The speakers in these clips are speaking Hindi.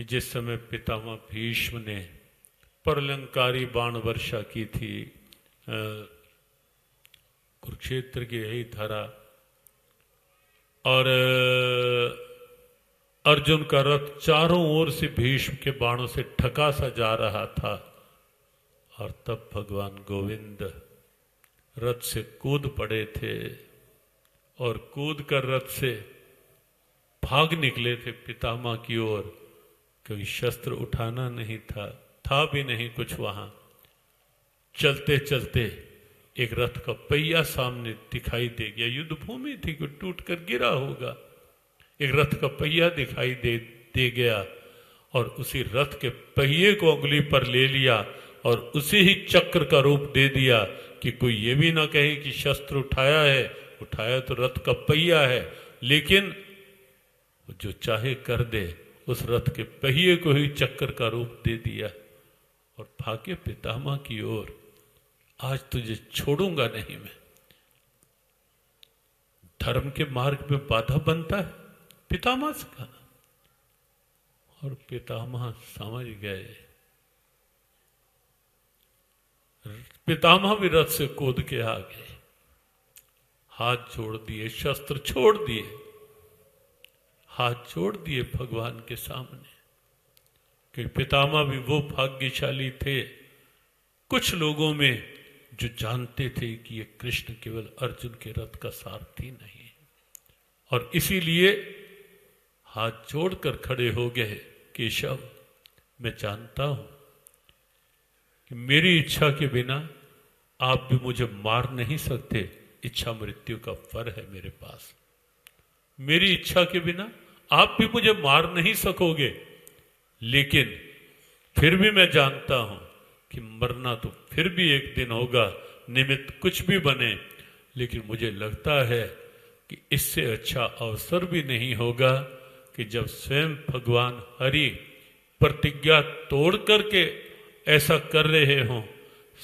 कि जिस समय पितामह भीष्म ने प्रलंकारी बाण वर्षा की थी कुरुक्षेत्र की यही धरा, और अर्जुन का रथ चारों ओर से भीष्म के बाणों से ठका सा जा रहा था, और तब भगवान गोविंद रथ से कूद पड़े थे और कूद कर रथ से भाग निकले थे पितामह की ओर। कोई शस्त्र उठाना नहीं था भी नहीं कुछ वहां। चलते चलते एक रथ का पहिया सामने दिखाई दे गया। युद्ध भूमि थी, कोई टूट कर गिरा होगा। एक रथ का पहिया दिखाई दे गया और उसी रथ के पहिए को उंगली पर ले लिया और उसी ही चक्र का रूप दे दिया कि कोई ये भी ना कहे कि शस्त्र उठाया है। उठाया तो रथ का पहिया है, लेकिन जो चाहे कर दे, उस रथ के पहिए को ही चक्र का रूप दे दिया और भागे पितामह की ओर। आज तुझे छोड़ूंगा नहीं मैं। धर्म के मार्ग में बाधा बनता है पितामह से कहा, और पितामह समझ गए। पितामह भी रथ से कूद के आ गए, हाथ जोड़ दिए, शस्त्र छोड़ दिए, हाथ जोड़ दिए भगवान के सामने। कि पितामह भी वो भाग्यशाली थे कुछ लोगों में जो जानते थे कि ये कृष्ण केवल अर्जुन के रथ का सारथी नहीं है, और इसीलिए हाथ जोड़कर खड़े हो गए। केशव, मैं जानता हूं कि मेरी इच्छा के बिना आप भी मुझे मार नहीं सकते। इच्छा मृत्यु का फर है मेरे पास। मेरी इच्छा के बिना आप भी मुझे मार नहीं सकोगे, लेकिन फिर भी मैं जानता हूं कि मरना तो फिर भी एक दिन होगा, निमित्त कुछ भी बने। लेकिन मुझे लगता है कि इससे अच्छा अवसर भी नहीं होगा कि जब स्वयं भगवान हरि प्रतिज्ञा तोड़ करके ऐसा कर रहे हों।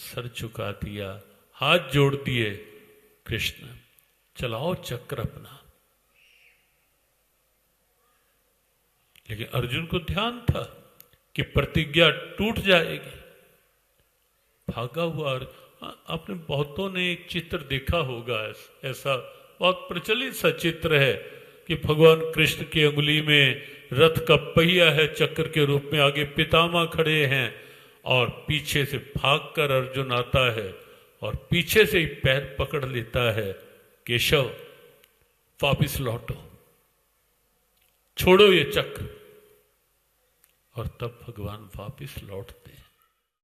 सर झुका दिया, हाथ जोड़ दिए। कृष्ण, चलाओ चक्र अपना। लेकिन अर्जुन को ध्यान था कि प्रतिज्ञा टूट जाएगी। भागा हुआ। आपने बहुतों ने एक चित्र देखा होगा, ऐसा बहुत प्रचलित सा चित्र है कि भगवान कृष्ण की अंगुली में रथ का पहिया है चक्र के रूप में, आगे पितामह खड़े हैं और पीछे से भागकर अर्जुन आता है और पीछे से ही पैर पकड़ लेता है। केशव, वापिस लौटो, छोड़ो ये चक्र। और तब भगवान वापिस लौटते हैं।